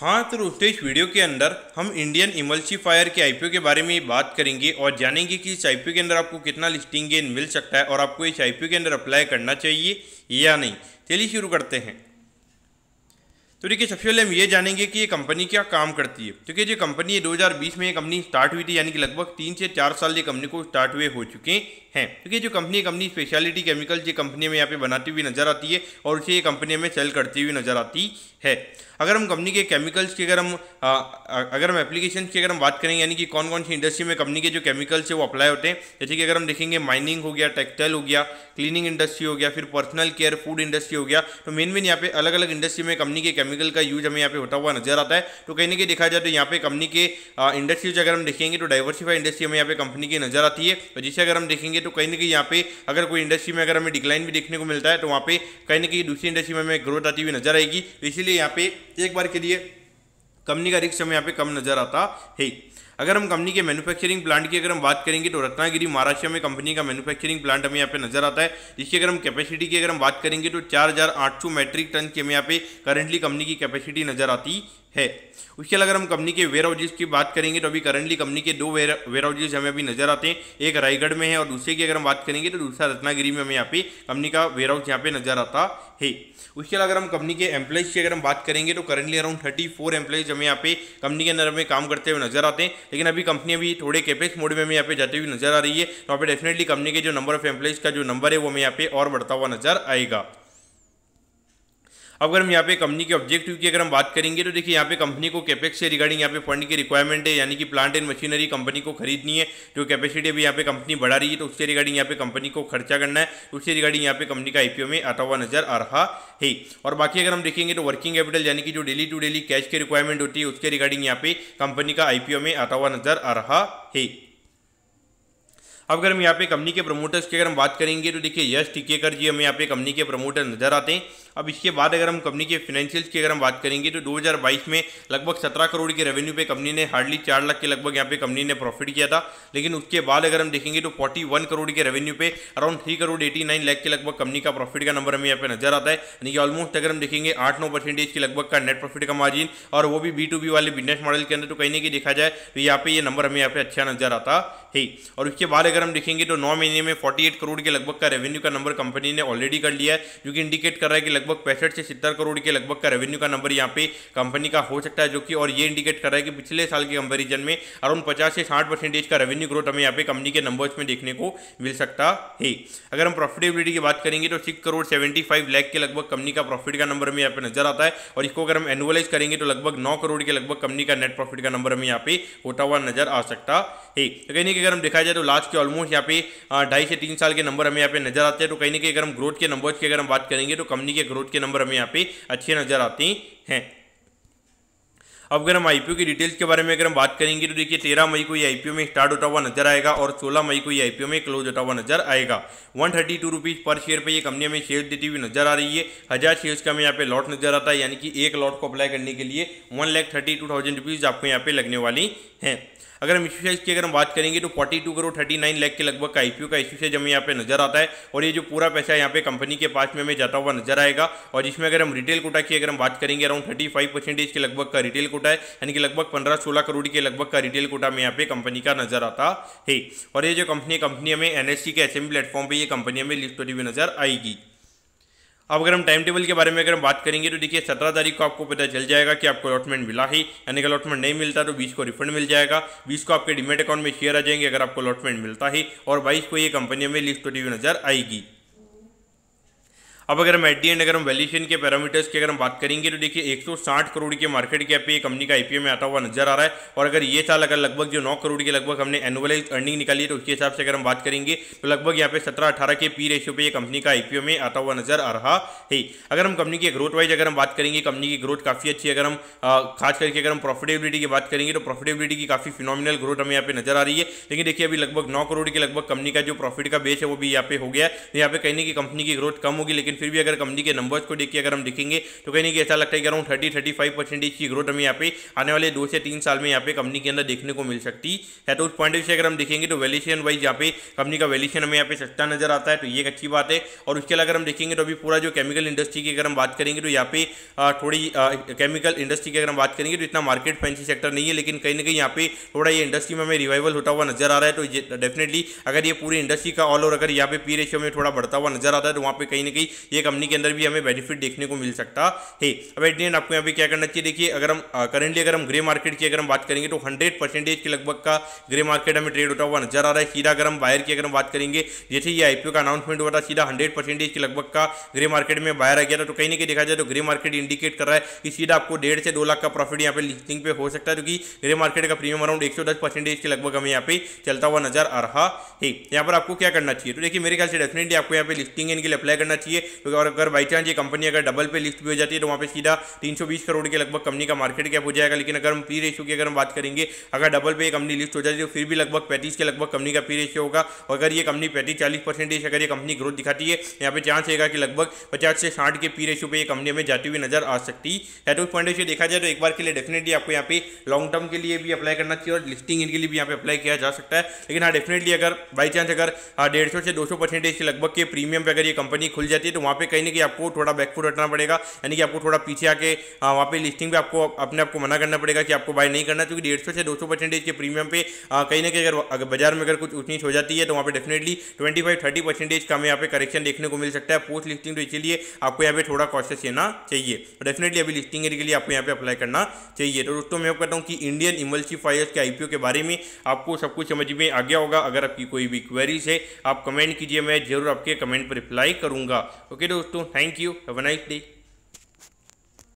हाँ, तो दोस्तों इस वीडियो के अंदर हम इंडियन इमल्सिफायर के आईपीओ के बारे में बात करेंगे और जानेंगे कि इस आईपीओ के अंदर आपको कितना लिस्टिंग गेन मिल सकता है और आपको इस आईपीओ के अंदर अप्लाई करना चाहिए या नहीं। चलिए शुरू करते हैं। तो देखिए, सबसे पहले हम ये जानेंगे कि ये कंपनी क्या काम करती है। क्योंकि जो कंपनी है 2020 में ये कंपनी स्टार्ट हुई थी, यानी कि लगभग 3 से 4 साल ये कंपनी को स्टार्ट हुए हो चुके हैं। क्योंकि जो कंपनी स्पेशलिटी केमिकल्स ये कंपनी में यहाँ पे बनाती हुई नजर आती है और उसे ये कंपनी में सेल करती हुई नजर आती है। अगर हम कंपनी के केमिकल्स की अगर हम एप्लीकेशन की बात करेंगे, यानी कि कौन कौन सी इंडस्ट्री में कंपनी के जो केमिकल्स है वो अप्लाई होते हैं, जैसे कि अगर हम देखेंगे माइनिंग हो गया, टेक्सटाइल हो गया, क्लीनिंग इंडस्ट्री हो गया, फिर पर्सनल केयर, फूड इंडस्ट्री हो गया, तो मेन यहाँ पे अलग अलग इंडस्ट्री में कंपनी के केमिकल का यूज हमें यहाँ पे होता हुआ नजर आता है। तो कहीं ना कहीं देखा जाए तो यहाँ पे कंपनी के इंडस्ट्रीज अगर हम देखेंगे तो डाइवर्सिफाइड इंडस्ट्री हमें यहाँ पे कंपनी की नजर आती है। तो जिसे अगर हम देखेंगे तो कहीं ना कहीं यहाँ पे अगर कोई इंडस्ट्री में अगर हमें डिक्लाइन भी देखने को मिलता है तो वहाँ पे कहीं ना कहीं दूसरी इंडस्ट्री में हमें ग्रोथ आती हुई नजर आएगी। तो इसीलिए यहाँ पे एक बार के लिए कंपनी का रिस्क हमें यहाँ पे कम नजर आता है। अगर हम कंपनी के मैन्युफैक्चरिंग प्लांट की अगर हम बात करेंगे तो रत्नागिरी महाराष्ट्र में कंपनी का मैन्युफैक्चरिंग प्लांट हमें यहाँ पे नजर आता है, जिसकी अगर हम कैपेसिटी की अगर हम बात करेंगे तो 4800 मैट्रिक टन की हमें यहाँ पे करंटली कंपनी की कैपेसिटी नजर आती है। उसके अलावा अगर हम कंपनी के वेयर हाउसेज की बात करेंगे तो अभी करंटली कंपनी के 2 वेयर हाउसेज हमें अभी नजर आते हैं, एक रायगढ़ में है और दूसरे की अगर हम बात करेंगे तो दूसरा रत्नागिरी में हमें यहाँ पे कंपनी का वेयर हाउस यहाँ पे नजर आता है। उसके अलावा अगर हम कंपनी के एम्प्लॉइज की अगर हम बात करेंगे तो करंटली अराउंड 34 एम्प्लॉइज हमें यहाँ पे कंपनी के अंदर हमें काम करते हुए नजर आते हैं, लेकिन अभी कंपनी अभी थोड़े कैपेक्स मोड में हमें यहाँ पे जाते हुए नजर आ रही है। तो यहाँ पे डेफिनेटली कंपनी के जो नंबर ऑफ एम्प्लॉइज का जो नंबर है वो हमें यहाँ पे और बढ़ता हुआ नजर आएगा। अब अगर हम यहाँ पे कंपनी के ऑब्जेक्टिव की अगर हम बात करेंगे तो देखिए यहाँ पे कंपनी को कैपेक्स से रिगार्डिंग यहाँ पे फंड की रिक्वायरमेंट है, यानी कि प्लांट एंड मशीनरी कंपनी को खरीदनी है। जो कैपेसिटी अभी यहाँ पे कंपनी बढ़ा रही है तो उससे रिगार्डिंग यहाँ पे कंपनी को खर्चा करना है, उससे रिगार्डिंग यहाँ पे कंपनी का आईपीओ में आता हुआ नजर आ रहा है। और बाकी अगर हम देखेंगे तो वर्किंग कैपिटल यानी कि जो डेली टू डेली कैश की रिक्वायरमेंट होती है उसके रिगार्डिंग यहाँ पे कंपनी का आईपीओ में आता हुआ नजर आ रहा है। अब अगर हम यहाँ पे कंपनी के प्रमोटर्स की अगर हम बात करेंगे तो देखिए यश टिकेकर जी हमें यहाँ पे कंपनी के प्रमोटर नजर आते हैं। अब इसके बाद अगर हम कंपनी के फाइनेंशियल्स की अगर हम बात करेंगे तो 2022 में लगभग 17 करोड़ के रेवेन्यू पे कंपनी ने हार्डली 4 लाख के लगभग यहाँ पे कंपनी ने प्रॉफिट किया था, लेकिन उसके बाद अगर हम देखेंगे तो 41 करोड़ के रेवेन्यू पे अराउंड 3 करोड़ 89 लाख के लगभग कंपनी का प्रॉफिट का नंबर हमें यहाँ पे नजर आता है, यानी कि ऑलमोस्ट अगर हम देखेंगे 8-9% के लगभग का नेट प्रॉफिट का मार्जिन, और वो भी B2B वाले बिजनेस मॉडल के अंदर। तो कहीं ना कहीं देखा जाए तो यहाँ पे ये नंबर हमें यहाँ पे अच्छा नजर आता है। और उसके बाद अगर हम देखेंगे तो 9 महीने में 48 करोड़ के लगभग का रेवेन्यू का नंबर कंपनी ने ऑलरेडी कर लिया है, जो कि इंडिकेट कर रहा है कि लगभग 65 से 70 करोड़ के लगभग का रेवेन्यू का नंबर यहाँ पे कंपनी का हो सकता है, जो कि और ये इंडिकेट कर रहा है कि पिछले साल के कंपैरिजन में अराउंड 50 से 60% का रेवेन्यू ग्रोथ हमें यहाँ पे कंपनी के नंबर्स में देखने को मिल सकता है। अगर हम प्रॉफिटेबिलिटी की बात करेंगे तो 6 करोड़ 75 लाख के लगभग कंपनी का प्रॉफिट का नंबर हमें यहाँ पे नजर आता है, और इसको अगर हम एनुअलाइज करेंगे तो लगभग 9 करोड़ के लगभग कंपनी का नेट प्रॉफिट का नंबर हमें यहाँ पे होता हुआ नजर आ सकता है। तो कहीं ना कहीं अगर हम देखा जाए तो लास्ट के ऑलमोस्ट यहाँ पे 2.5 से 3 साल के नंबर हमें यहाँ पे नजर आते हैं। तो कहीं ना कहीं अगर हम ग्रोथ के नंबर्स की अगर हम बात करेंगे तो कंपनी के ग्रोथ के नंबर हमें यहाँ पे अच्छे नजर आते हैं। अब अगर हम आईपीओ की डिटेल्स के बारे में अगर हम बात करेंगे तो देखिए 13 मई को ये आईपीओ में स्टार्ट होता हुआ नजर आएगा और 16 मई को ये आईपीओ में क्लोज होता हुआ नजर आएगा। 132 रुपीज पर शेयर पे ये कंपनी में शेयर देती हुई नजर आ रही है। 1000 शेयर्स का हमें यहाँ पे लॉट नजर आता है, यानी कि एक लॉट को अप्लाई करने के लिए 1,32,000 रुपीज आपको यहाँ पे लगने वाली हैं। अगर हम इश्यू साइज की अगर हम बात करेंगे तो 42 करोड़ 39 लाख के लगभग का आईपीओ का इश्यू साइज हमें यहाँ पे नजर आता है, और ये जो पूरा पैसा यहाँ पे कंपनी के पास में हमें जाता हुआ नजर आएगा। और जिसमें अगर हम रिटेल कोटा की अगर हम बात करेंगे अराउंड 35% के लगभग का रिटेल कोटा है, यानी कि लगभग 15-16 करोड़ के लगभग का रिटेल कोटा में यहाँ पे कंपनी का नजर आता है। और ये जो कंपनी हमें एनएससी के एसएमई प्लेटफॉर्म पर ये कंपनी हमें लिस्ट होती हुई नजर आएगी। अब अगर हम टाइम टेबल के बारे में अगर हम बात करेंगे तो देखिए 17 तारीख को आपको पता चल जाएगा कि आपको अलॉटमेंट मिला है, यानी कि अलॉटमेंट नहीं मिलता तो 20 को रिफंड मिल जाएगा, 20 को आपके डीमेट अकाउंट में शेयर आ जाएंगे अगर आपको अलॉटमेंट मिलता है, और 22 को ये कंपनी में लिस्ट होती हुई नजर आएगी। अब अगर हम एट दी एंड अगर हम वैल्यूएशन के पैरामीटर्स की अगर हम बात करेंगे तो देखिए 160 करोड़ के मार्केट कैप पे कंपनी का आईपीओ में आता हुआ नजर आ रहा है। और अगर ये साल अगर लगभग जो 9 करोड़ के लगभग हमने एनुअलाइज अर्निंग निकाली है तो उसके हिसाब से अगर हम बात करेंगे तो लगभग यहाँ पे 17-18 के पी रेशियो पे ये कंपनी का आईपीओ में आता हुआ नजर आ रहा है। अगर हम कंपनी की ग्रोथ वाइज अगर हम बात करेंगे, कंपनी की ग्रोथ काफी अच्छी है। अगर हम खास करके अगर हम प्रॉफिटेबिलिटी की बात करेंगे तो प्रॉफिटेबिलिटी की काफी फिनोमिनल ग्रोथ हमें यहाँ पे नजर आ रही है। लेकिन देखिए अभी लगभग 9 करोड़ के लगभग कंपनी का जो प्रॉफिट का बेस है वो भी यहाँ पे हो गया है। यहाँ पे कहीं की कंपनी की ग्रोथ कम होगी, लेकिन लेकिन फिर भी अगर कंपनी के नंबर्स को देख के अगर हम देखेंगे तो कहीं नहीं ऐसा लगता है कि अराउंड 30-35% की ग्रोथ हमें यहाँ पे आने वाले 2 से 3 साल में यहाँ पे कंपनी के अंदर देखने को मिल सकती है। तो उस पॉइंट से अगर हम देखेंगे तो वैल्यूएशन वाइज यहाँ पे कंपनी का वैल्यूएशन हमें यहाँ पे सस्ता नजर आता है, तो ये एक अच्छी बात है। और उसके अलावा अगर हम देखेंगे तो अभी पूरा जो केमिकल इंडस्ट्री की अगर हम बात करेंगे तो यहाँ पे थोड़ी केमिकल इंडस्ट्री की अगर हम बात करेंगे तो इतना मार्केट फैंसी सेक्टर नहीं है, लेकिन कहीं ना कहीं यहाँ पे थोड़ा ये इंडस्ट्री में हमें रिवाइवल होता हुआ नजर आ रहा है। तो डेफिनेटली अगर ये पूरी इंडस्ट्री का ऑल ओवर अगर यहाँ पे पी रेशियो में थोड़ा बढ़ता हुआ नजर आता है तो वहाँ पे कहीं ना कहीं ये कंपनी के अंदर भी हमें बेनिफिट देखने को मिल सकता है। अब एट द एंड आपको यहाँ पे क्या करना चाहिए, देखिए अगर हम करंटली अगर हम ग्रे मार्केट की अगर हम बात करेंगे तो 100% के लगभग का ग्रे मार्केट हमें ट्रेड होता हुआ नजर आ रहा है। सीधा अगर हम बायर की अगर हम बात करेंगे, जैसे ये आईपीओ का अनाउंसमेंट हुआ था सीधा 100% के लगभग का ग्रे मार्केट में बायर आ गया था। तो कहीं ना कहीं देखा जाए तो ग्रे मार्केट इंडिकेट कर रहा है कि सीधा आपको 1.5 से 2 लाख का प्रॉफिट यहाँ पे लिस्टिंग पे हो सकता है, क्योंकि ग्रे मार्केट का प्रीमियम अराउंड 110% के लगभग हमें यहाँ पे चलता हुआ नजर आ रहा है। यहाँ पर आपको क्या करना चाहिए, तो देखिए मेरे ख्याल से डेफिनेटली आपको यहाँ पे लिस्टिंग इनके लिए अप्लाई करना चाहिए। तो अगर बाई चांस ये कंपनी अगर डबल पे लिस्ट भी हो जाती है तो वहाँ पे सीधा 320 करोड़ के लगभग कंपनी का मार्केट कैप हो जाएगा। लेकिन अगर हम पी रेशियो की अगर हम बात करेंगे, अगर डबल पे कंपनी लिस्ट हो जाती है तो फिर भी लगभग 35 के लगभग कंपनी का पी रेशियो होगा। और अगर ये कंपनी 35-40% अगर ये कंपनी ग्रोथ दिखाती है, यहाँ पे चांस रहेगा कि लगभग 50 से 60 के पी रेशियो पे ये कंपनी में जाती हुई नजर आ सकती है। तो उस पॉइंट से देखा जाए तो एक बार के लिए डेफिनेटली आपको यहाँ पे लॉन्ग टर्म के लिए भी अप्लाई करना चाहिए और लिस्टिंग इनके लिए भी यहाँ पे अप्लाई किया जा सकता है। लेकिन हाँ डेफिनेटली अगर बाई चांस अगर 150 से 200% के लगभग के प्रीमियम पे अगर ये कंपनी खुल जाती है तो वहाँ पे कहीं ना कहीं आपको थोड़ा बैकफुट हटना पड़ेगा, यानी कि आपको थोड़ा पीछे आके वहाँ पे लिस्टिंग पे आपको अपने आपको मना करना पड़ेगा कि आपको बाय नहीं करना, क्योंकि 150 से 200% के प्रीमियम पे कहीं ना कहीं अगर बाजार में अगर कुछ ऊंच नीच हो जाती है तो वहाँ पे डेफिनेटली 25-30% का हमें यहाँ पे करेक्शन देखने को मिल सकता है पोस्ट लिस्टिंग। तो इसीलिए आपको यहाँ पे थोड़ा कॉशियस रहना चाहिए। तो डेफिनेटली अभी लिस्टिंग के लिए आपको यहाँ पे अप्लाई करना चाहिए। तो दोस्तों मैं होप करता हूँ कि इंडियन इमल्सीफायर्स के आईपीओ के बारे में आपको सब कुछ समझ में आ गया होगा। अगर आपकी कोई भी क्वेरीज है आप कमेंट कीजिए, मैं जरूर आपके कमेंट पर रिप्लाई करूंगा। ओके दोस्तों, thank you, have a nice day.